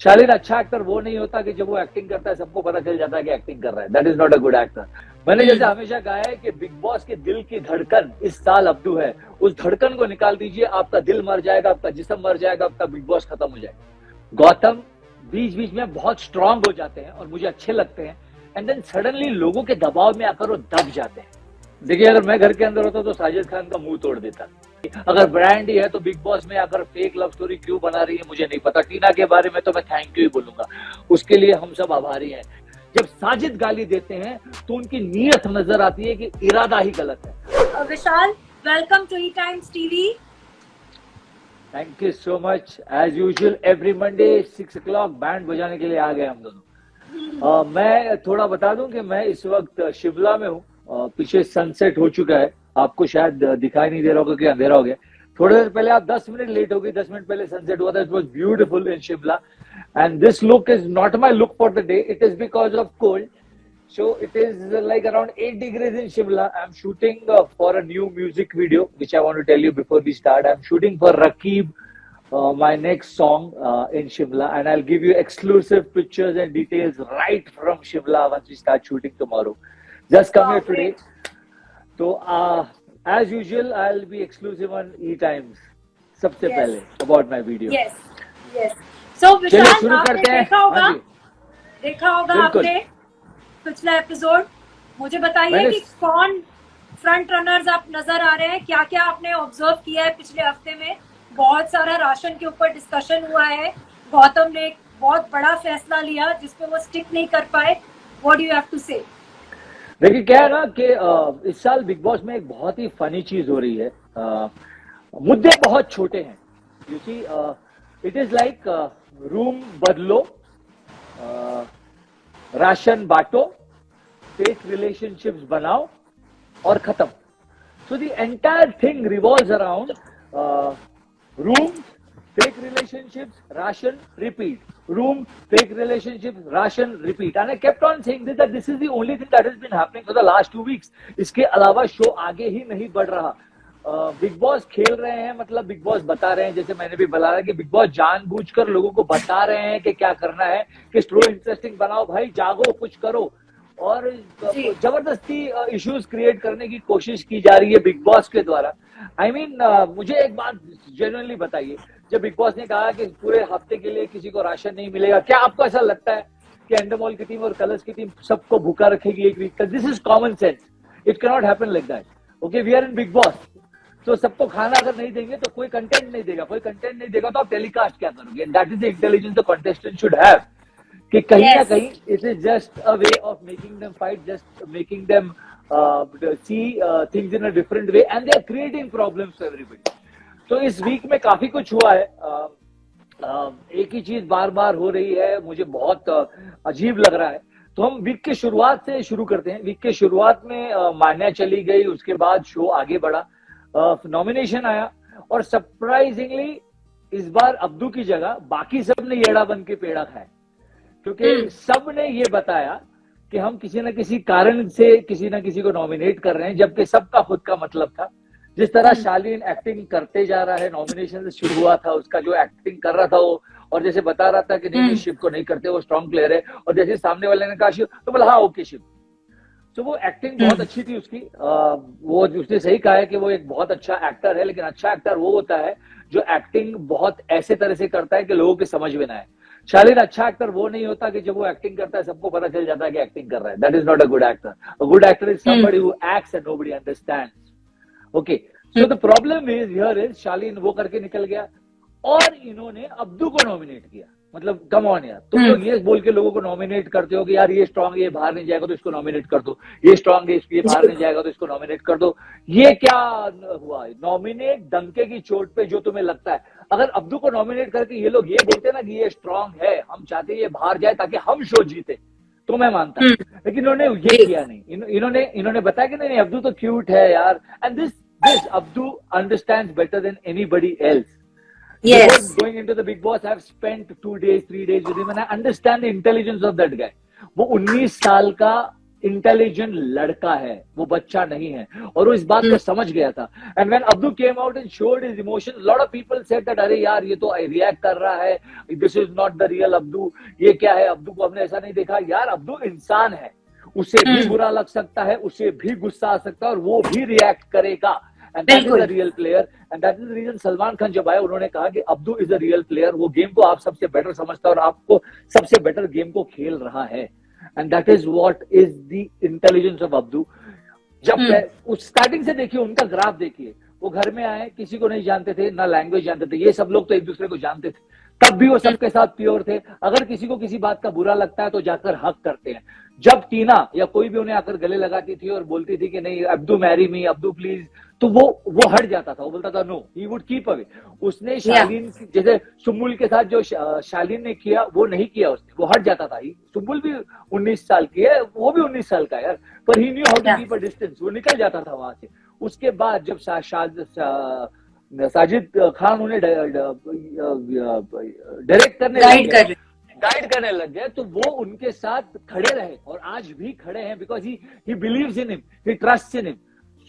शालीन अच्छा एक्टर वो नहीं होता कि जब वो एक्टिंग करता है सबको पता चल जाता है कि एक्टिंग कर रहा है। That is not a good actor. मैंने जैसे हमेशा कहा है कि बिग बॉस के दिल की धड़कन इस साल अब्दू है। उस धड़कन को निकाल दीजिए, आपका दिल मर जाएगा, आपका जिस्म मर जाएगा, आपका बिग बॉस खत्म हो जाएगा। गौतम बीच बीच में बहुत स्ट्रांग हो जाते हैं और मुझे अच्छे लगते हैं, एंड देन सडनली लोगों के दबाव में आकर वो दब जाते हैं। देखिए, अगर मैं घर के अंदर होता तो साजिद खान का मुंह तोड़ देता। अगर ब्रांड ही है तो बिग बॉस में आकर फेक लव स्टोरी क्यों बना रही है मुझे नहीं पता। टीना के बारे में तो मैं थैंक यू ही बोलूंगा, उसके लिए हम सब आभारी हैं। जब साजिद गाली देते हैं तो उनकी नीयत नजर आती है कि इरादा ही गलत है। Vishal, welcome to E Times TV. Thank you so much. As usual every Monday 6 o'clock band बजाने के लिए आ गए हम दोनों। मैं थोड़ा बता दूं कि मैं इस वक्त शिमला में हूँ। पीछे सनसेट हो चुका है, आपको शायद दिखाई नहीं दे रहा होगा कि अंधेरा हो गया। थोड़ी देर पहले आप 10 मिनट लेट हो गए, 10 मिनट पहले सनसेट हुआ था। It was beautiful in Shimla and this look is not my look for the day, it is because of cold. So it is like around 8 degrees in Shimla. I'm shooting for a new music video, which I want to tell you before we start. I'm shooting for Rakib, my next song in Shimla, and I'll give you exclusive pictures and details right from Shimla once we start shooting tomorrow. Just come here today. So as usual, I'll be exclusive on E Times. सबसे पहले about my video. Yes, yes. So विशाल, शुरू आपने करते हैं। देखा होगा आपने पिछला एपिसोड। मुझे बताइए कि कौन फ्रंट रनर्स आप नजर आ रहे हैं, क्या क्या आपने ऑब्जर्व किया है पिछले हफ्ते में। बहुत सारा राशन के ऊपर डिस्कशन हुआ है। गौतम ने एक बहुत बड़ा फैसला लिया जिसपे वो स्टिक नहीं कर पाए। What do you have to say? देखिए, क्या है ना कि इस साल बिग बॉस में एक बहुत ही फनी चीज हो रही है। मुद्दे बहुत छोटे हैं। You see, it is like room बदलो, राशन बांटो, फेक रिलेशनशिप्स बनाओ और खत्म। So the entire thing revolves around room, fake relationships, ration, repeat, room, fake relationships, ration, repeat. And I kept on saying this, that this is the only thing that has been happening for the last 2 weeks. इसके अलावा show आगे ही नहीं बढ़ रहा। Big boss खेल रहे हैं, मतलब बिग बॉस बता रहे हैं, जैसे मैंने भी बताया कि बिग बॉस जानबूझकर लोगों को बता रहे हैं कि क्या करना है, कि स्टोरी इंटरेस्टिंग बनाओ भाई, जागो, कुछ करो। और जबरदस्ती इश्यूज क्रिएट करने की कोशिश की जा रही है बिग बॉस के द्वारा। आई मीन, मुझे एक बात जेन्युइनली बताइए, जब बिग बॉस ने कहा कि पूरे हफ्ते के लिए किसी को राशन नहीं मिलेगा, क्या आपको ऐसा लगता है कि एंडरमॉल की टीम और कलर्स की टीम सबको भूखा रखेगी एक वीक तक? This is common sense. It can not happen like that. Okay, we are in Bigg Boss. तो सबको खाना अगर नहीं देंगे तो कोई कंटेंट नहीं देगा, कोई कंटेंट नहीं देगा तो आप टेलीकास्ट क्या करोगे? That is the intelligence the contestant should have, कि कहीं ना कहीं it is just a way of making them fight, just making them see things in a different way, and they are creating problems for everybody. तो इस week में काफी कुछ हुआ है। एक ही चीज बार बार हो रही है, मुझे बहुत अजीब लग रहा है। तो हम वीक के शुरुआत से शुरू करते हैं। वीक के शुरुआत में मान्या चली गई, उसके बाद शो आगे बढ़ा, नॉमिनेशन आया, और सरप्राइजिंगली इस बार अब्दू की जगह बाकी सब ने येड़ा बन के पेड़ा खाया, क्योंकि सब ने ये बताया कि हम किसी न किसी कारण से किसी न किसी को नॉमिनेट कर रहे हैं, जबकि सबका खुद का मतलब था। जिस तरह शालीन एक्टिंग करते जा रहा है, नॉमिनेशन से शुरू हुआ था उसका, जो एक्टिंग कर रहा था वो, और जैसे बता रहा था कि नहीं शिव को नहीं करते, वो स्ट्रॉन्ग प्लेयर है, और जैसे सामने वाले ने कहा शिव, तो बोला हाँ ओके शिव। तो वो एक्टिंग बहुत अच्छी थी उसकी। वो उसने सही कहा है कि वो एक बहुत अच्छा एक्टर है, लेकिन अच्छा एक्टर वो होता है जो एक्टिंग बहुत ऐसे तरह से करता है कि लोगों के समझ में ना आए। शालीन अच्छा एक्टर वो नहीं होता कि जब वो एक्टिंग करता है सबको पता चल जाता है कि एक्टिंग कर रहा है। That is not a good actor. A good actor is somebody who acts and nobody understands. Okay, so the problem is here is, Shaleen वो करके निकल गया और इन्होंने अब्दू को नॉमिनेट किया। मतलब कम ऑन यार, तुम लोग ये बोल के लोगों को नॉमिनेट करते हो कि यार ये स्ट्रांग है, ये बाहर नहीं जाएगा तो इसको नॉमिनेट कर दो, ये स्ट्रांग है, ये बाहर नहीं जाएगा तो इसको नॉमिनेट कर दो। ये क्या हुआ? नॉमिनेट डंके की चोट पे जो तुम्हें लगता है। अगर अब्दू को नॉमिनेट करके ये लोग ये बोलते ना कि ये स्ट्रांग है, हम चाहते हैं ये बाहर जाए ताकि हम शो जीते, तो मैं मानता हूं। लेकिन इन्होंने ये किया नहीं। इन्होंने बताया कि नहीं अब्दू तो क्यूट है यार, and this Abdu understands better than anybody else. Yes. Before going into the Big Boss, I've spent 2 days, 3 days with him, and I understand the intelligence of that guy. वो 19 साल का intelligent लड़का है, वो बच्चा नहीं है, और वो इस बात को समझ गया था. And when Abdu came out and showed his emotions, lot of people said that अरे यार ये तो रिएक्ट कर रहा है, this is not the real Abdu, ये क्या है, अब्दू को हमने ऐसा नहीं देखा. यार अब्दू इंसान है, उसे भी बुरा लग सकता है, उसे भी गुस्सा आ सकता है, और वो भी रिएक्ट करेगा. And that is the real player. And that is the reason Salman Khan जब आए उन्होंने कहा कि Abdu is a real player, वो गेम को आप सबसे बेटर समझता है और आपको सबसे बेटर गेम को खेल रहा है. And that is what is the intelligence of Abdu. जब उस स्टार्टिंग से देखिए, उनका ग्राफ देखिए, वो घर में आए, किसी को नहीं जानते थे, ना लैंग्वेज जानते थे, ये सब लोग तो एक दूसरे को जानते थे, तब भी वो सबके साथ प्योर थे. अगर किसी को किसी बात का बुरा लगता है तो जाकर हक करते हैं. जब टीना या कोई भी उन्हें आकर गले लगाती थी और बोलती थी कि नहीं Abdu marry me, Abdu please, तो वो हट जाता था, वो बोलता था no, he would keep away. उसने शालीन जैसे सुम्बुल के साथ जो शालीन ने किया वो नहीं किया उसने, वो हट जाता था. सुम्बुल भी 19 साल की है, वो भी 19 साल का यार, पर he knew how to keep a distance, वो निकल जाता था वहां से. उसके बाद जब साजिद खान उन्हें डायरेक्ट गाइड करने लग गए, तो वो उनके साथ खड़े रहे और आज भी खड़े हैं, because he believes in him, he trusts in him.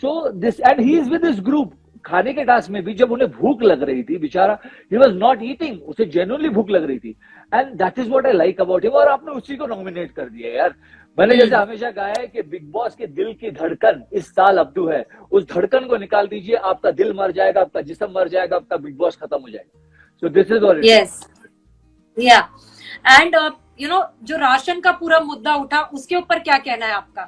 So this and he is with this group. खाने के टास्क में भी जब उन्हें भूख लग रही थी, बेचारा ही वाज नॉट ईटिंग, उसे जेन्युइनली भूख लग रही थी. And that is what I like about him. और आपने उसी को नॉमिनेट कर दिया यार. मैंने जैसे हमेशा कहा है कि बिग बॉस के दिल की धड़कन इस साल अब्दू है. उस धड़कन को निकाल दीजिए, आपका दिल मर जाएगा, आपका जिस्म मर जाएगा, आपका बिग बॉस खत्म हो जाएगा. So this is what. Yes, या एंड यू नो जो राशन का पूरा मुद्दा उठा, उसके ऊपर क्या कहना है आपका?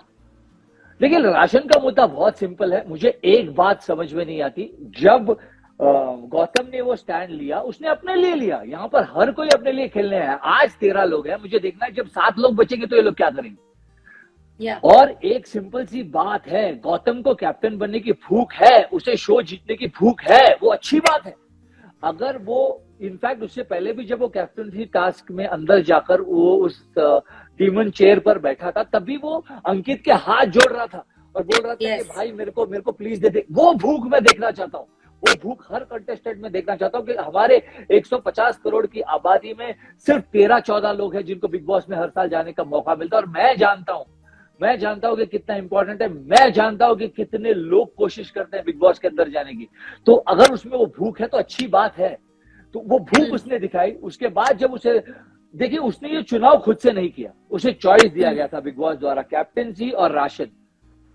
देखिए, राशन का मुद्दा बहुत सिंपल है. मुझे एक बात समझ में नहीं आती, जब गौतम ने वो स्टैंड लिया, उसने अपने लिए लिया. यहाँ पर हर कोई अपने लिए खेलने आया. आज 13 लोग हैं, मुझे देखना है जब 7 लोग बचेंगे तो ये लोग क्या करेंगे. और एक सिंपल सी बात है, गौतम को कैप्टन बनने की भूख है, उसे शो जीतने की भूख है, वो अच्छी बात है. अगर वो इनफैक्ट उससे पहले भी जब वो कैप्टनसी टास्क में अंदर जाकर वो उस डीमन चेयर पर बैठा था, तभी वो अंकित के हाथ जोड़ रहा था और बोल रहा था कि भाई मेरे को प्लीज दे. वो भूख मैं देखना चाहता हूँ, वो भूख हर कंटेस्टेंट में देखना चाहता हूँ कि हमारे 150 करोड़ की आबादी में सिर्फ 13-14 लोग हैं जिनको बिग बॉस में हर साल जाने का मौका मिलता है. और मैं जानता हूं कि कितना इंपॉर्टेंट है, मैं जानता हूं कि कितने लोग कोशिश करते हैं बिग बॉस के अंदर जाने की. तो अगर उसमें वो भूख है तो अच्छी बात है. तो वो भूख उसने दिखाई. उसके बाद जब उसे देखिए, उसने ये चुनाव खुद से नहीं किया, उसे चॉइस दिया गया था बिग बॉस द्वारा, कैप्टेंसी और ration.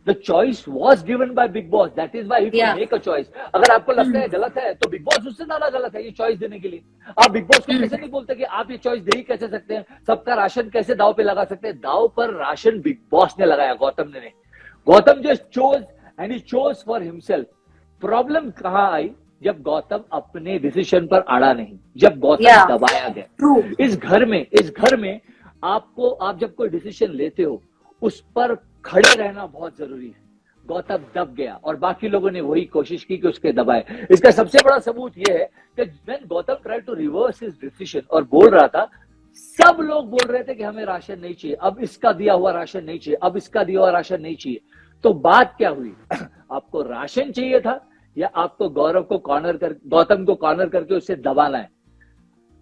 The choice was given by big boss, that is why he could make a choice. अगर आपको लगता है गलत है तो बिग बॉस उससे ज्यादा गलत है ये चॉइस देने के लिए. आप बिग बॉस को कैसे नहीं बोलते कि आप ये चॉइस दे ही कैसे सकते हैं, सबका राशन कैसे दाव पे लगा सकते हैं. दाव पर राशन बिग बॉस ने लगाया, गौतम ने नहीं. Gautam just chose and he chose for himself. Problem कहां आई? जब गौतम अपने डिसीजन पर अड़ा नहीं, जब गौतम दबाया गया. इस घर में आप जब कोई डिसीजन लेते हो उस पर खड़े रहना बहुत जरूरी है. गौतम दब गया और बाकी लोगों ने वही कोशिश की कि उसके दबाए. इसका सबसे बड़ा सबूत यह है कि when Gautam try to reverse his decision और बोल रहा था, सब लोग बोल रहे थे कि हमें राशन नहीं चाहिए, अब इसका दिया हुआ राशन नहीं चाहिए, अब इसका दिया हुआ राशन नहीं चाहिए. तो बात क्या हुई? आपको राशन चाहिए था या आपको गौतम को कॉर्नर करके उससे दबाना है?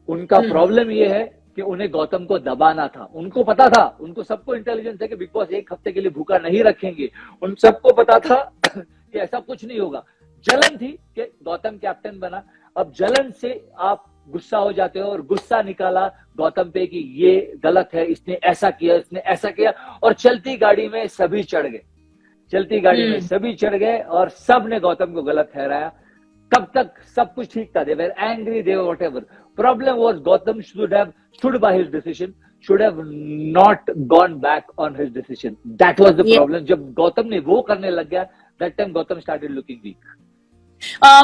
उनका प्रॉब्लम यह है कि उन्हें गौतम को दबाना था. उनको पता था, उनको सबको इंटेलिजेंस है कि बिग बॉस एक हफ्ते के लिए भूखा नहीं रखेंगे. उन सबको पता था कि ऐसा कुछ नहीं होगा. जलन थी कि गौतम कैप्टन बना. अब जलन से आप गुस्सा हो जाते हो और गुस्सा निकाला गौतम पे कि ये गलत है, इसने ऐसा किया, इसने ऐसा किया, और चलती गाड़ी में सभी चढ़ गए और सब ने गौतम को गलत ठहराया. तब तक सब कुछ ठीक था. They were angry, they were whatever. Problem was Gautam should have stood by his decision, should have not gone back on his decision. That was the problem. जब गौतम ने वो करने लग गया, that time Gautam started looking weak.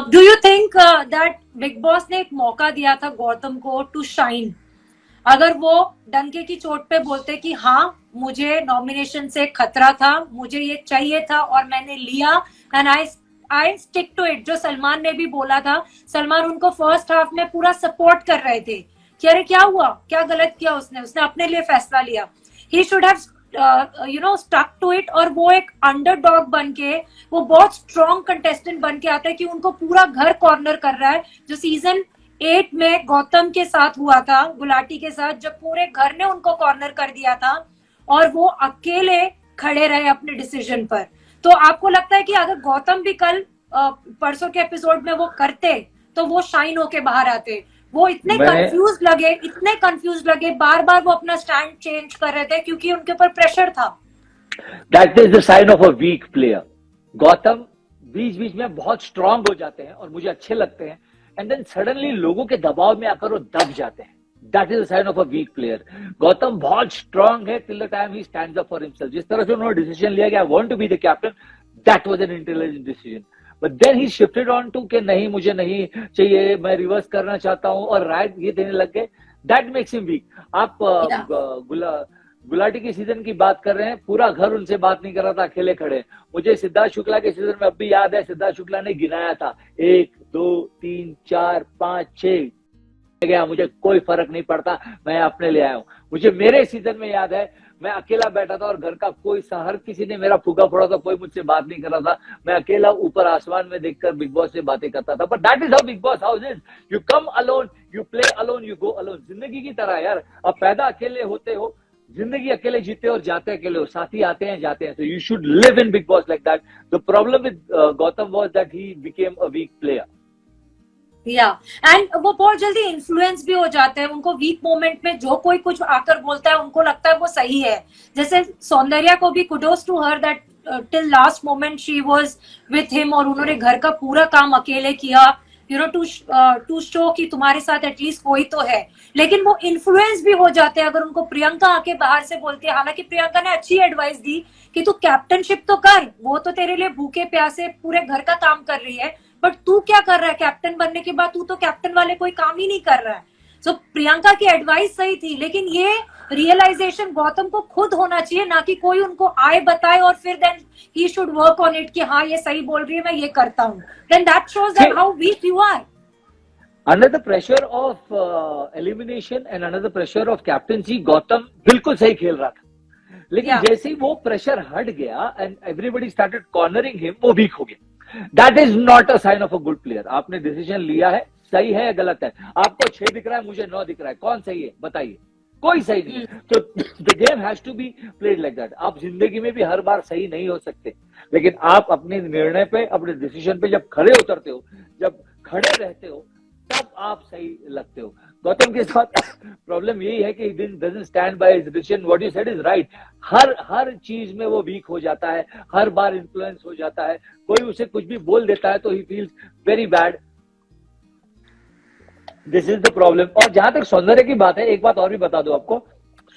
Do you think that Big Boss ने एक मौका दिया था गौतम को to shine? अगर वो डंके की चोट पे बोलते कि हाँ मुझे नॉमिनेशन से खतरा था, मुझे ये चाहिए था और मैंने लिया, and I stick to it. जो सलमान ने भी बोला था, सलमान उनको फर्स्ट हाफ में पूरा सपोर्ट कर रहे थे कि अरे क्या हुआ, क्या गलत किया उसने अपने लिए फैसला लिया. He should have stuck to it. और वो एक अंडरडॉग बन के, वो बहुत स्ट्रॉन्ग कंटेस्टेंट बन के आता है कि उनको पूरा घर कॉर्नर कर रहा है. जो सीजन 8 में गौतम के साथ हुआ था, गुलाटी के साथ, जब पूरे घर ने उनको कॉर्नर कर दिया था और वो अकेले खड़े रहे अपने डिसीजन पर। तो आपको लगता है कि अगर गौतम भी कल परसों के एपिसोड में वो करते तो वो शाइन होके बाहर आते? वो इतने कंफ्यूज लगे, बार बार वो अपना स्टैंड चेंज कर रहे थे क्योंकि उनके ऊपर प्रेशर था। That is the sign of a weak player. Gautam बीच बीच में बहुत स्ट्रांग हो जाते हैं और मुझे अच्छे लगते हैं, एंड देन सडनली लोगों के दबाव में आकर वो दब जाते हैं। That is the sign of a weak player. Gautam बहुत स्ट्रांग है till the time he stands up for himself. जिस तरह से उन्होंने डिसीजन लिया कि I want to be the captain, that was an intelligent decision. But then he shifted on to कि नहीं, मुझे नहीं चाहिए, मैं रिवर्स करना चाहता हूं, और राइट ये देने लग गए। That makes him weak. आप गुलाटी की सीजन की बात कर रहे हैं, पूरा घर उनसे बात नहीं कर रहा था, अकेले खड़े। मुझे सिद्धार्थ शुक्ला के सीजन में अब भी याद है, सिद्धार्थ शुक्ला ने गिनाया था 1 2 3 4 5 6 गया, मुझे कोई फर्क नहीं पड़ता, मैं अपने ले आया हूं। मुझे मेरे सीजन में याद है, मैं अकेला बैठा था और घर का कोई हर किसी ने मेरा फूका फोड़ा था, कोई मुझसे बात नहीं कर रहा था, मैं अकेला ऊपर आसमान में देखकर बिग बॉस से बातें करता था। But that is how big boss house is. You come alone, you play alone, you go alone. जिंदगी की तरह यार, अब पैदा अकेले होते हो, जिंदगी अकेले जीते हो और जाते अकेले हो, साथी आते हैं जाते हैं। So you should live in Bigg Boss like that. The problem with Gautam was that he became a weak player. And वो बहुत जल्दी इन्फ्लुएंस भी हो जाते हैं। उनको वीक मोमेंट में जो कोई कुछ आकर बोलता है उनको लगता है वो सही है। जैसे सौंदर्या को भी kudos to her that till last moment she was with him, और उन्होंने घर का पूरा काम अकेले किया, यू नो, टू शो कि तुम्हारे साथ एटलीस्ट कोई तो है। लेकिन वो इन्फ्लुएंस भी हो जाते हैं अगर उनको प्रियंका आके बाहर से बोलती है। हालांकि प्रियंका ने अच्छी एडवाइस दी कि तू कैप्टनशिप तो कर, वो तो तेरे लिए भूखे प्यासे पूरे घर का काम कर रही है, बट तू क्या कर रहा है कैप्टन बनने के बाद? तू तो कैप्टन वाले कोई काम ही नहीं कर रहा है। सो प्रियंका की एडवाइस सही थी, लेकिन ये रियलाइजेशन गौतम को खुद होना चाहिए, ना कि कोई उनको आए बताए और फिर then he should work on it कि हाँ ये सही बोल रही है, मैं ये करता हूँ। Then that shows that how weak you are. Under the pressure of elimination and under the pressure of captaincy, Gautam बिल्कुल सही खेल रहा था। लेकिन जैसे ही वो प्रेशर हट गया and everybody started cornering him, वो वीक हो गया। That is not a sign of a good player. आपने डिसीजन लिया है, सही है या गलत है? आपको 6 दिख रहा है, मुझे 9 दिख रहा है, कौन सही है बताइए? कोई सही नहीं है। तो the game has to be played like that. आप जिंदगी में भी हर बार सही नहीं हो सकते, लेकिन आप अपने निर्णय पे, अपने डिसीजन पे जब खड़े उतरते हो, जब खड़े रहते हो, तब आप सही लगते हो। गौतम के साथ प्रॉब्लम यही है कि he doesn't stand by his decision. What you said is right. हर चीज में वो वीक हो जाता है, हर बार इन्फ्लुएंस हो जाता है। कोई उसे कुछ भी बोल देता है तो he feels very bad. This is the problem. और जहां तक सौंदर्य की बात है, एक बात और भी बता दो आपको,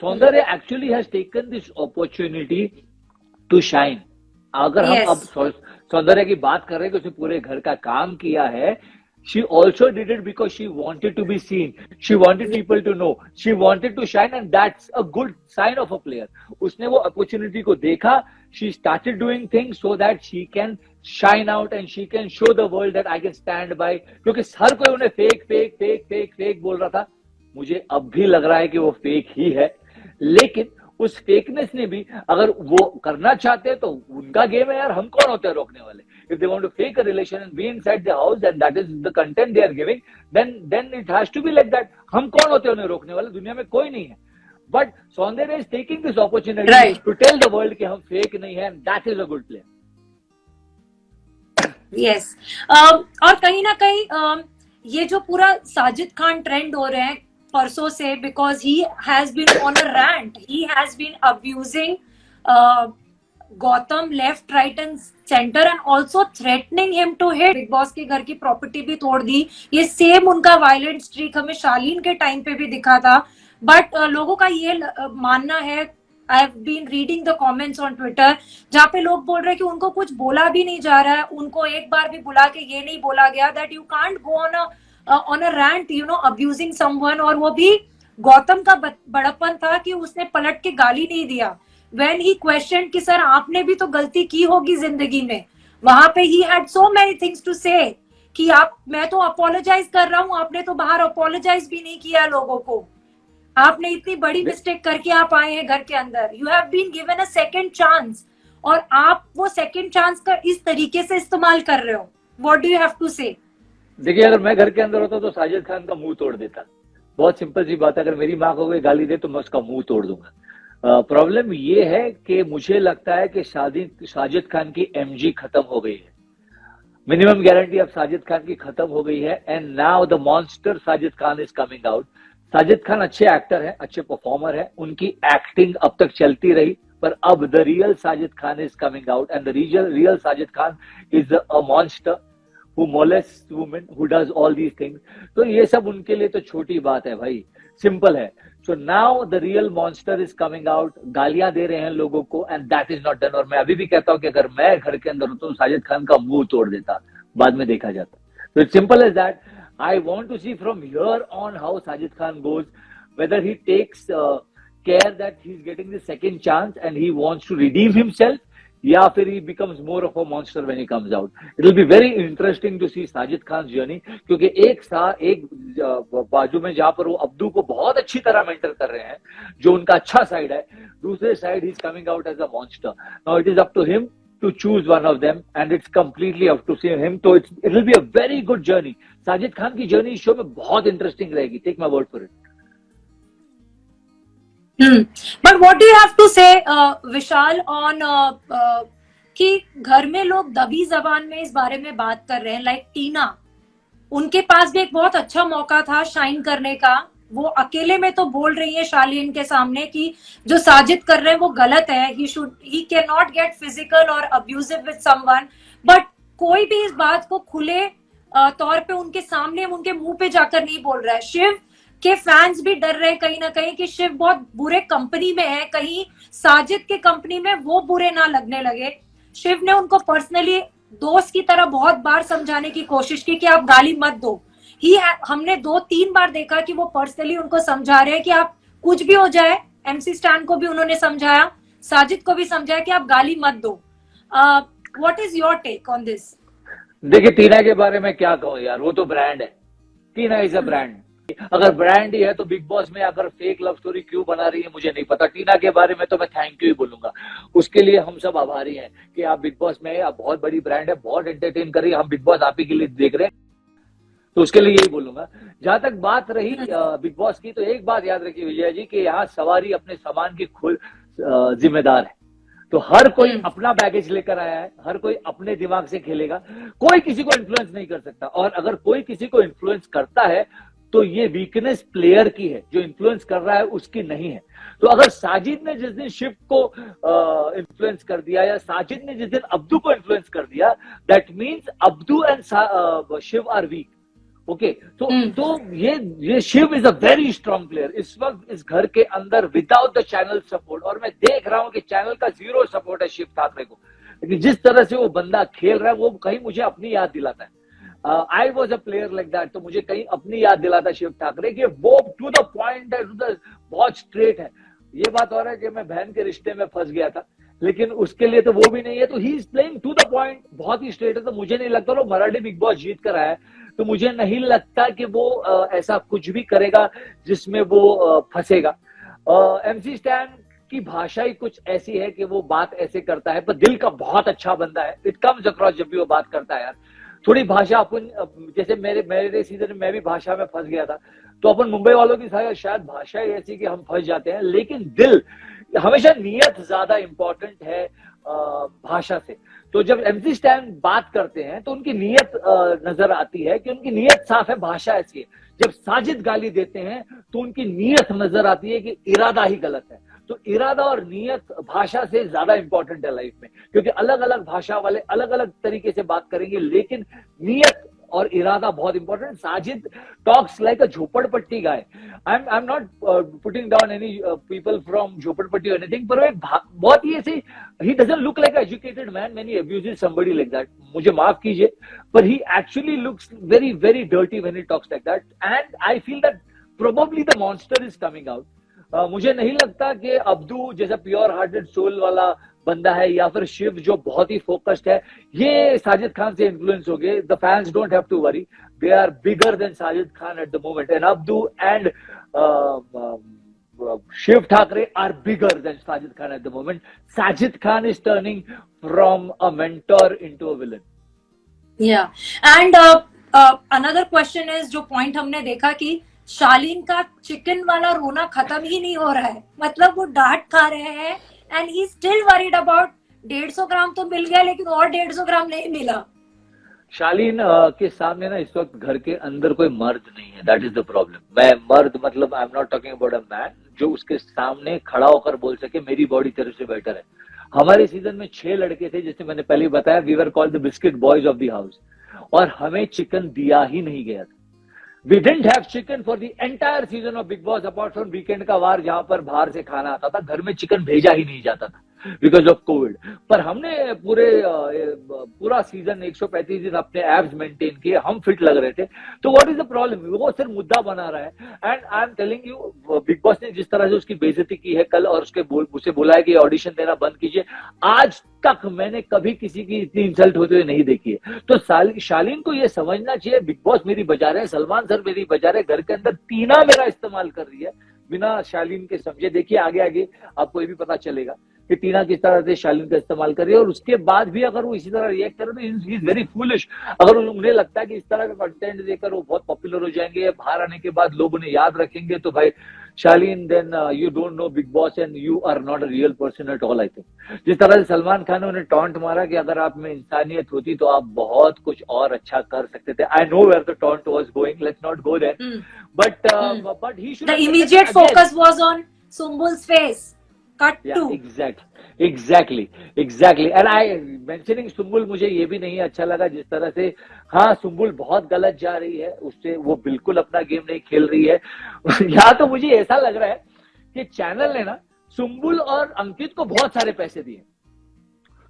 सौंदर्य actually has taken this opportunity to shine. अगर हम अब सौंदर्य की बात कर रहे हैं कि उसने पूरे घर का काम किया है, she also did it because she wanted to be seen. She wanted people to know. She wanted to shine, and that's a good sign of a player. उसने वो opportunity को देखा. She started doing things so that she can shine out and she can show the world that I can stand by. क्योंकि हर कोई उन्हें fake बोल रहा था। मुझे अब भी लग रहा है कि वो fake ही है, लेकिन उस फेकनेस ने भी, अगर वो करना चाहते हैं तो उनका गेम है यार, हम कौन होते हैं रोकने वाले? If they want to fake a relation and be inside the house and that is the content they are giving, then it has to be like that. हम कौन होते हैं उन्हें रोकने वाले? दुनिया में कोई नहीं है। But सौंदर्य is taking this opportunity to tell the world कि हम फेक नहीं है, and that is a good player. Yes. और कहीं ना कहीं ये जो पूरा साजिद खान ट्रेंड हो रहे हैं परसों से, because he has been on a rant, he has been abusing Gautam left right and centre and also threatening him to hit. Bigg Boss के घर की प्रॉपर्टी भी तोड़ दी। ये सेम उनका वायलेंट स्ट्रीक हमें शालीन के टाइम पे भी दिखा था। बट लोगों का ये मानना है, I have been reading the comments on Twitter, जहाँ पे लोग बोल रहे हैं कि उनको कुछ बोला भी नहीं जा रहा है, उनको एक बार भी बुला के ये नहीं बोला गया that you can't go on a rant, you know, abusing someone. और वो भी गौतम का बड़प्पन था कि उसने पलट के गाली नहीं दिया। When he questioned कि सर आपने भी तो गलती की होगी जिंदगी में, वहां पे he had so many things to say कि मैं तो अपोलोजाइज कर रहा हूँ, आपने तो बाहर अपोलोजाइज भी नहीं किया लोगों को। आपने इतनी बड़ी मिस्टेक करके आप आए हैं घर के अंदर। You have been given a second chance, और आप वो सेकेंड चांस का इस तरीके से इस्तेमाल कर रहे हो। What do you have to say? देखिए, अगर मैं घर के अंदर होता तो साजिद खान का मुंह तोड़ देता। बहुत सिंपल सी बात है, अगर मेरी माँ को कोई गाली दे तो मैं उसका मुंह तोड़ दूंगा। प्रॉब्लम ये है कि मुझे लगता है कि साजिद खान की एमजी खत्म हो गई है, मिनिमम गारंटी अब साजिद खान की खत्म हो गई है, and now the monster Sajid Khan is coming out. Sajid Khan अच्छे एक्टर हैं, अच्छे परफॉर्मर हैं, उनकी एक्टिंग अब तक चलती रही, पर अब the real Sajid Khan is coming out, and the real Sajid Khan is a monster who molests women, who does all these things। तो ये सब उनके लिए तो छोटी बात है भाई, सिंपल है। So now the real monster is coming out, गालियां दे रहे हैं लोगों को, and that is not done. और मैं अभी भी कहता हूं कि अगर मैं घर के अंदर होता तो साजिद खान का मुंह तोड़ देता, बाद में देखा जाता। तो it's simple as that. I want to see from here on how Sajid Khan goes, whether he takes care that he's getting the second chance and he wants to redeem himself, या फिर he becomes more of a monster when he comes out। It will be very interesting to see Sajid Khan journey, क्योंकि एक बाजू में जहां पर वो Abdu को बहुत अच्छी तरह मेंटर कर रहे हैं, जो उनका अच्छा साइड है, दूसरे side he is coming out as a monster. Now it is up to him to choose one of them, and it's completely up to him। तो it will be a very good journey। Sajid Khan की journey इस शो में बहुत interesting रहेगी, take my word for it. But what do you have to say Vishal on कि घर में लोग दबी जबान में इस बारे में बात कर रहे हैं, लाइक टीना, उनके पास भी एक बहुत अच्छा मौका था शाइन करने का, वो अकेले में तो बोल रही है शालीन के सामने कि जो साजिद कर रहे हैं वो गलत है, he can not gate physical और अब्यूजिव विद समवन, बट कोई भी इस बात को खुले तौर पे उनके सामने, उनके मुंह पे जाकर नहीं बोल रहा है। शिव के फैंस भी डर रहे कहीं ना कहीं कि शिव बहुत बुरे कंपनी में है, कहीं साजिद के कंपनी में वो बुरे ना लगने लगे। शिव ने उनको पर्सनली दोस्त की तरह बहुत बार समझाने की कोशिश की कि आप गाली मत दो। हमने 2-3 बार देखा कि वो पर्सनली उनको समझा रहे हैं कि आप कुछ भी हो जाए, एमसी स्टैन को भी उन्होंने समझाया, साजिद को भी समझाया कि आप गाली मत दो। What is your take on this? देखिए, टीना के बारे में क्या कहूं यार, वो तो ब्रांड है, टीना इज अ ब्रांड। अगर ब्रांड ही है तो बिग बॉस में आकर फेक लव स्टोरी क्यों बना रही है मुझे नहीं पता। टीना के बारे में तो मैं थैंक यू ही बोलूंगा, उसके लिए हम सब आभारी हैं कि आप बिग बॉस में, आप बहुत बड़ी ब्रांड है, बहुत एंटरटेन कर रही है, हम बिग बॉस आप ही के लिए देख रहे हैं, तो उसके लिए यही बोलूंगा। जहां तक बात रही बिग बॉस की, तो एक बात याद रखिए विजय जी कि यहाँ सवारी अपने सामान की खुद जिम्मेदार है। तो हर कोई अपना बैगेज लेकर आया है, हर कोई अपने दिमाग से खेलेगा, कोई किसी को इन्फ्लुएंस नहीं कर सकता। और अगर कोई किसी को इन्फ्लुएंस करता है तो ये वीकनेस प्लेयर की है, जो इन्फ्लुएंस कर रहा है उसकी नहीं है। तो अगर साजिद ने जिस दिन शिव को इन्फ्लुएंस कर दिया, या साजिद ने जिस दिन अब्दू को इन्फ्लुएंस कर दिया, that means Abdu and Shiv are weak. Okay, तो ये Shiv is a very strong player इस वक्त इस घर के अंदर विदाउट द चैनल सपोर्ट। और मैं देख रहा हूं कि चैनल का 0 सपोर्ट है शिव ठाकरे को, लेकिन जिस तरह से वो बंदा खेल रहा है वो कहीं मुझे अपनी याद दिलाता है। I was a player like that, तो मुझे कहीं अपनी याद दिलाता शिव ठाकरे कि वो टू द पॉइंट है, बहुत स्ट्रेट है। ये बात हो रहा है कि मैं बहन के रिश्ते में फंस गया था, लेकिन उसके लिए तो वो भी नहीं है, तो he is playing to the point, बहुत ही स्ट्रेट है। तो मुझे नहीं लगता, वो मराठी बिग बॉस जीत कर आया है, तो मुझे नहीं लगता कि वो ऐसा कुछ भी करेगा जिसमें वो फंसेगा। एमसी स्टैन की भाषा ही कुछ ऐसी है कि वो बात ऐसे करता है, पर दिल का बहुत अच्छा बंदा है। इट कम्स अक्रॉस जब भी वो बात करता है यार। थोड़ी भाषा अपन, जैसे मेरे सीजन में मैं भी भाषा में फंस गया था, तो अपन मुंबई वालों की शायद भाषा ही ऐसी कि हम फंस जाते हैं, लेकिन दिल हमेशा, नियत ज्यादा इंपॉर्टेंट है भाषा से। तो जब एमसी स्टैन बात करते हैं तो उनकी नियत नजर आती है कि उनकी नियत साफ है, भाषा ऐसी है। जब साजिद गाली देते हैं तो उनकी नियत नजर आती है कि इरादा ही गलत है। तो इरादा और नियत भाषा से ज्यादा इंपॉर्टेंट है लाइफ में, क्योंकि अलग अलग भाषा वाले अलग अलग तरीके से बात करेंगे, लेकिन नियत और इरादा बहुत important. Sajid talks like a jhopadpatti guy. I am not putting down any people from jhopadpatti और एनीथिंग, पर बहुत ही ऐसे, he doesn't look like educated man when he abuses somebody like that. मुझे माफ कीजिए, पर he actually looks very very dirty when he talks like that, and I feel that probably the monster is coming out. मुझे नहीं लगता कि Abdu जैसा pure hearted soul वाला बंदा है, या फिर शिव जो बहुत ही फोकस्ड है, ये साजिद खान से इन्फ्लुएंस हो गए। The fans don't have to worry, they are bigger than Sajid Khan at the moment, and Abdu and Shiv Thackeray are bigger than Sajid Khan at the moment. Sajid Khan is turning from a mentor into a villain. Yeah and another question is, जो point हमने देखा कि शालीन का chicken वाला रोना खत्म ही नहीं हो रहा है, मतलब वो डांट खा रहे हैं and he still worried about 150 ग्राम तो मिल गया लेकिन और 150 ग्राम नहीं मिला। शालीन के सामने ना इस वक्त घर के अंदर कोई मर्द नहीं है, दैट इज द प्रॉब्लम। मैं मर्द मतलब आई am not talking about a man जो उसके सामने खड़ा होकर बोल सके मेरी बॉडी तेरे से बेटर है। हमारे सीजन में 6 लड़के थे, जैसे मैंने पहले बताया, we were called the biscuit boys of the house, और हमें चिकन दिया ही नहीं गया था। We didn't have chicken for the entire season of Big Boss apart from weekend का वार जहां पर बाहर से खाना आता था, घर में चिकन भेजा ही नहीं जाता था बिकॉज ऑफ कोविड। पर हमने पूरा सीजन 135 दिन अपने एब्स मेंटेन किए, हम फिट लग रहे थे। तो व्हाट इज द प्रॉब्लम? वो सिर्फ मुद्दा बना रहा है। And I am telling you, big boss ने जिस तरह से उसकी बेइज्जती की है कल, और उसे बोला है कि ऑडिशन देना बंद कीजिए, आज तक मैंने कभी किसी की इतनी इंसल्ट होते हुए नहीं देखी है। तो शालीन को ये समझना चाहिए, बिग बॉस मेरी बजा रहे हैं, सलमान सर मेरी बजा रहे, घर के अंदर टीना मेरा इस्तेमाल कर रही है बिना शालीन के समझे। देखिए आगे आगे आपको ये भी पता चलेगा कि टीना किस तरह से शालीन का इस्तेमाल कर रही है, और उसके बाद भी अगर वो इसी तरह रिएक्ट करे तो ही इज वेरी फूलिश। अगर उन्हें लगता है कि इस तरह का कंटेंट देकर वो बहुत पॉपुलर हो जाएंगे, बाहर आने के बाद लोग उन्हें याद रखेंगे, तो भाई Shaleen then you don't know Bigg Boss and you are not a real person at all. I think जिस तरह से सलमान खान ने उन्हें टॉन्ट मारा कि अगर आप में इंसानियत होती तो आप बहुत कुछ और अच्छा कर सकते थे। I know where the taunt was going, let's not go there, but he should, the immediate focus was on Sumbul's face, cut to. Exactly. And I mentioning Sumbul, मुझे ये भी नहीं अच्छा लगा जिस तरह से, हाँ सुम्बुल बहुत गलत जा रही है, उससे वो बिल्कुल अपना गेम नहीं खेल रही है। यहाँ तो मुझे ऐसा लग रहा है कि चैनल ने ना सुम्बुल और अंकित को बहुत सारे पैसे दिए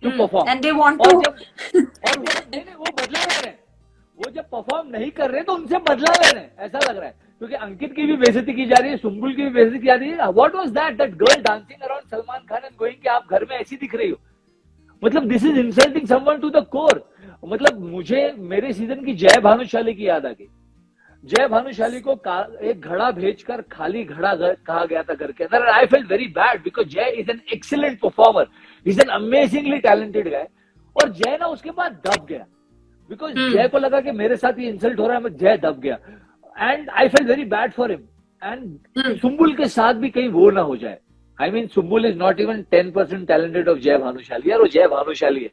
to perform, and they want to, और वो बदला ले रहे हैं। वो जब परफॉर्म नहीं कर रहे तो उनसे बदला ले रहे हैं, ऐसा लग रहा है। क्योंकि अंकित की भी बेइज्जती की जा रही है, सुम्बुल की भी बेइज्जती की जा रही है। What was that girl dancing around Salman Khan and going कि आप घर में ऐसी दिख रही हो? मतलब this is insulting someone to the core. मतलब मुझे मेरे सीजन की जय भानुशाली की याद आ गई। जय भानुशाली को एक घड़ा भेजकर खाली घड़ा कहा गया था घर के अंदर। I felt very bad because Jay is an excellent performer, is an amazingly talented guy. और जय ना उसके बाद दब गया बिकॉज जय को लगा कि मेरे साथ ये इंसल्ट हो रहा है, मैं जय दब गया। And I felt very bad for him. And Sumbul के साथ भी कहीं वो ना हो जाए। I mean Sumbul is not even 10% talented of जय भानुशाली, यार वो जय भानुशाली है।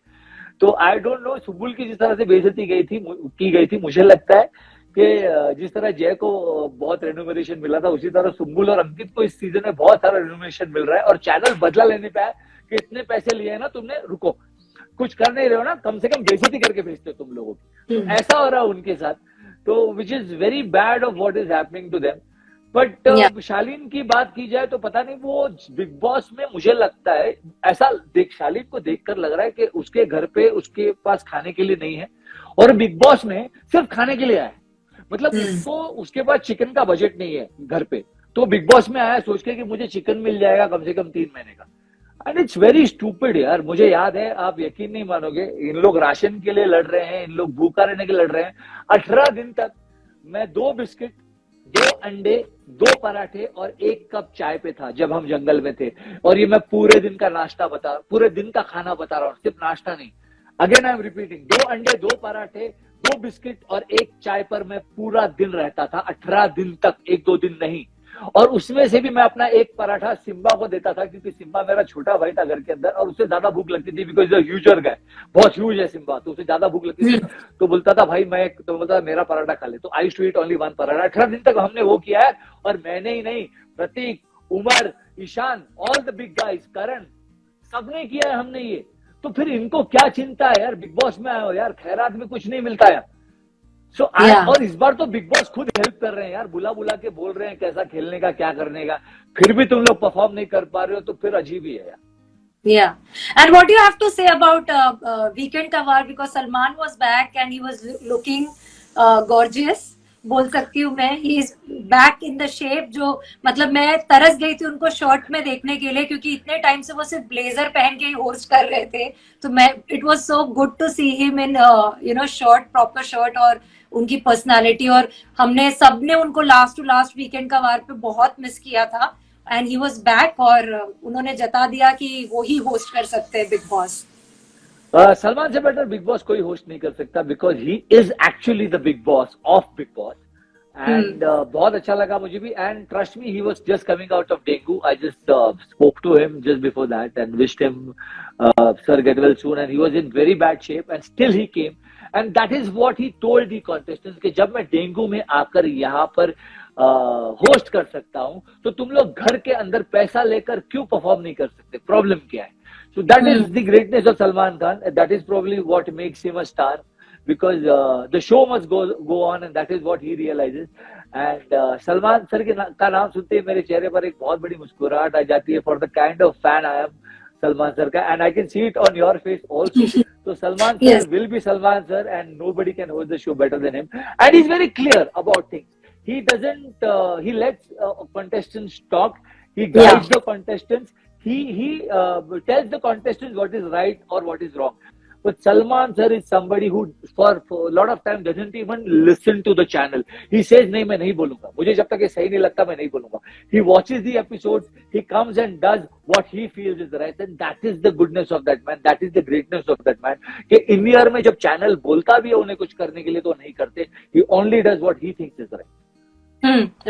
तो आई डोंट नो, सुम्बुल की जिस तरह से बेइज्जती की गई थी, मुझे लगता है कि जिस तरह जय को बहुत रेन्यूमरेशन मिला था, उसी तरह सुम्बुल और अंकित को इस सीजन में बहुत सारा रेन्यूमरेशन मिल रहा है। और चैनल बदला लेने पे आया कि इतने पैसे लिए हैं ना तुमने, रुको, कुछ कर नहीं रहे हो ना, कम से कम बेइज्जती करके भेजते हो तुम लोगों की। तो ऐसा हो रहा है उनके साथ, तो which is very bad of what is happening to them. But Shaleen की बात की जाए तो पता नहीं, वो बिग बॉस में मुझे लगता है ऐसा शालीन को देखकर लग रहा है कि उसके घर पे उसके पास खाने के लिए नहीं है, और बिग बॉस में सिर्फ खाने के लिए आया है। मतलब उसको उसके पास चिकन का बजट नहीं है घर पे, तो बिग बॉस में आया सोच के कि मुझे चिकन मिल जाएगा कम से कम 3 महीने का। एंड इट्स वेरी स्टूपिड यार। मुझे याद है, आप यकीन नहीं मानोगे, इन लोग राशन के लिए लड़ रहे हैं, इन लोग भूखा रहने के लिए लड़ रहे हैं। 18 दिन तक मैं 2 बिस्किट, 2 अंडे, 2 पराठे और 1 कप चाय पे था जब हम जंगल में थे। और ये मैं पूरे दिन का पूरे दिन का खाना बता रहा हूँ, सिर्फ नाश्ता नहीं। अगेन आई एम रिपीटिंग, 2 अंडे, 2 पराठे, 2 बिस्किट और 1 चाय पर मैं पूरा दिन रहता था, 18 दिन तक, 1-2 दिन नहीं। और उसमें से भी मैं अपना 1 पराठा सिम्बा को देता था, क्योंकि सिम्बा मेरा छोटा भाई था घर के अंदर, और उससे ज्यादा भूख लगती थी बिकॉज ह्यूजर गाय, बहुत ह्यूज है सिम्बा, तो उसे ज्यादा भूख लगती थी। तो बोलता था भाई तो बोलता था मेरा पराठा खा ले। तो आई टू ईट ओनली 1 पराठा। 18 दिन तक हमने वो किया है। और मैंने ही नहीं, Prateek, Umar, Ishaan, all the big guys, Karan, सबने किया है हमने ये। तो फिर इनको क्या चिंता है यार, बिग बॉस में आए हो यार, खैरात में कुछ नहीं मिलता यार। और इस बार तो बिग बॉस खुद हेल्प कर रहे हैं यार, बुला के बोल रहे हैं कैसा खेलने का, क्या करने का, फिर भी तुम लोग परफॉर्म नहीं कर पा रहे हो, तो फिर अजीब ही है यार। Yeah, and what do you have to say about Weekend का वार? Because Salman was back and he was looking gorgeous, बोल सकती हूँ मैं, he is back in the shape, जो मतलब मैं तरस गई थी उनको शॉर्ट में देखने के लिए, क्योंकि इतने टाइम से वो सिर्फ ब्लेजर पहन के ही होस्ट कर रहे थे। तो मैं, it was so good to see him in short, proper short, और उनकी पर्सनालिटी। और हमने सबने उनको लास्ट टू लास्ट वीकेंड का वार पे बहुत मिस किया था, एंड ही वाज बैक, और उन्होंने जता दिया कि वो ही होस्ट कर सकते हैं बिग बॉस। सलमान से बेटर बिग बॉस कोई होस्ट नहीं कर सकता, because he is actually the Bigg Boss of Bigg Boss. And बहुत अच्छा लगा मुझे भी. And trust me, he was just coming out of dengue. I just spoke to him just before that and wished him sir get well soon. And he was in very bad shape and still he came. And that is what he told the contestants कि जब मैं dengue में आकर यहाँ पर host कर सकता हूँ, तो तुम लोग घर के अंदर पैसा लेकर क्यों परफॉर्म नहीं कर सकते? प्रॉब्लम क्या है? So that is the greatness of Salman Khan. That is probably what makes him a star, because the show must go on, and that is what he realizes. And Salman sir का नाम सुनते ही मेरे चेहरे पर एक बहुत बड़ी मुस्कुराहट आ जाती है, for the kind of fan I am Salman sir का, and I can see it on your face also. So Salman sir will be Salman sir, and nobody can hold the show better than him. And he's very clear about things. He doesn't. He lets contestants talk. He guides the contestants. He tells the contestants what is right or what is wrong. But Salman sir is somebody who for a lot of time doesn't even listen to the channel. He says नहीं, मैं नहीं बोलूंगा, मुझे जब तक ये सही नहीं लगता मैं नहीं बोलूंगा. He watches the episodes, he comes and does what he feels is right, and that is the goodness of that man. That is the greatness of that man. कि इन ईयर में जब चैनल बोलता भी है उन्हें कुछ करने के लिए तो नहीं करते. He only does what he thinks is right.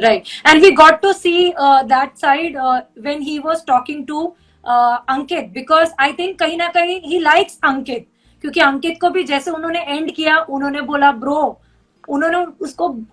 Right. And we got to see that side when he was talking to Ankit, because I think कहीं ना कहीं he likes Ankit, क्योंकि अंकित को भी जैसे उन्होंने एंड किया, उन्होंने बोला ब्रो, उन्होंने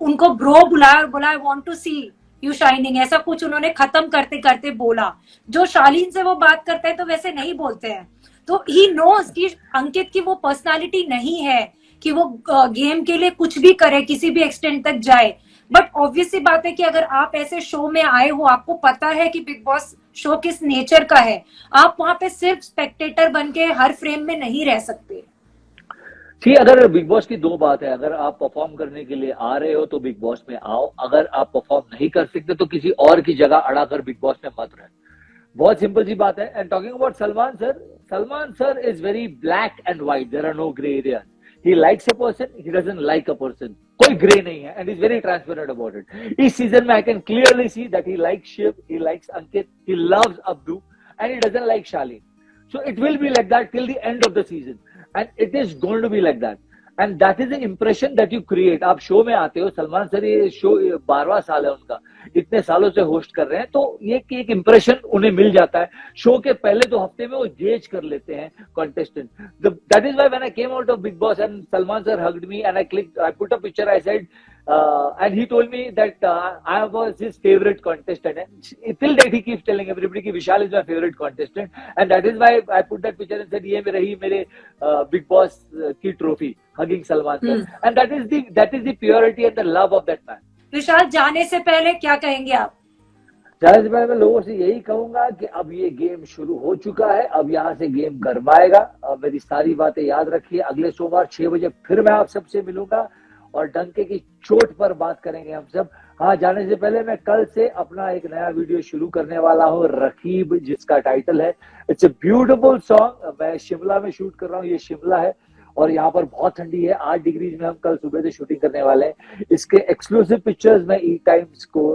उनको ब्रो बुलाया और बोला I want to see you shining, ऐसा कुछ उन्होंने खत्म करते करते बोला. जो शालीन से वो बात करते हैं तो वैसे नहीं बोलते हैं. तो ही नोज कि अंकित की वो पर्सनालिटी नहीं है कि वो गेम के लिए कुछ भी करे, किसी भी एक्सटेंट तक जाए. बट ऑब्वियसली बात है कि अगर आप ऐसे शो में आए हो, आपको पता है कि बिग बॉस शो किस नेचर का है, आप वहां पे सिर्फ स्पेक्टेटर बन के हर फ्रेम में नहीं रह सकते. ठीक, अगर बिग बॉस की दो बात है, अगर आप परफॉर्म करने के लिए आ रहे हो तो बिग बॉस में आओ, अगर आप परफॉर्म नहीं कर सकते तो किसी और की जगह अड़ा कर बिग बॉस में मत रहे. बहुत सिंपल सी बात है. And talking about Salman sir is very black and white, there are no grey areas. He likes a person, he doesn't like a person. कोई ग्रे नहीं है, and he's very transparent about it. इस season में I can clearly see that he likes Shiv, he likes Ankit, he loves Abdu, and he doesn't like Shaleen. So it will be like that till the end of the season, and it is going to be like that. And that is the impression that you create. आप show में आते हो, Salman sir ये show 12वां साल है उनका, इतने सालों से होस्ट कर रहे हैं, तो ये कि एक इंप्रेशन उन्हें मिल जाता है. शो के पहले 2 हफ्ते में वो गेज कर लेते हैं contestant. That is why when I came out of Bigg Boss and Salman sir hugged me and I put a picture, I said and he told me that I was his favorite contestant, and till date he keeps telling everybody कि Vishal is my favorite contestant, and that is why I put that picture and said ये रही मेरे Big Boss की trophy, hugging Salman sir. And that is the purity and the love of that man. विशाल, जाने से पहले क्या कहेंगे आप? जाने से पहले मैं लोगों से यही कहूंगा कि अब ये गेम शुरू हो चुका है, अब यहाँ से गेम गरमाएगा. मेरी सारी बातें याद रखिए. अगले सोमवार 6 बजे फिर मैं आप सबसे मिलूंगा और डंके की चोट पर बात करेंगे हम सब. हाँ, जाने से पहले मैं कल से अपना एक नया वीडियो शुरू करने वाला हूँ, रकीब, जिसका टाइटल है इट्स अ ब्यूटीफुल सॉन्ग. मैं शिमला में शूट कर रहा हूँ. ये शिमला है और यहाँ पर बहुत ठंडी है, 8 डिग्री में हम कल सुबह से शूटिंग करने वाले हैं. इसके एक्सक्लूसिव पिक्चर्स मैं ई टाइम्स को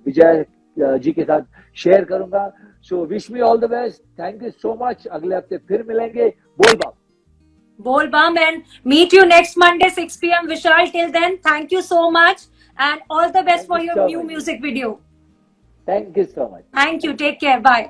विजय जी के साथ शेयर करूंगा. So wish me all the best. Thank you so much. अगले हफ्ते फिर मिलेंगे. बोल बाप. Bolbam, and meet you next Monday 6 p.m. Vishal, till then, thank you so much and all the best for your new music video. Thank you so much. Thank you. Take care. Bye.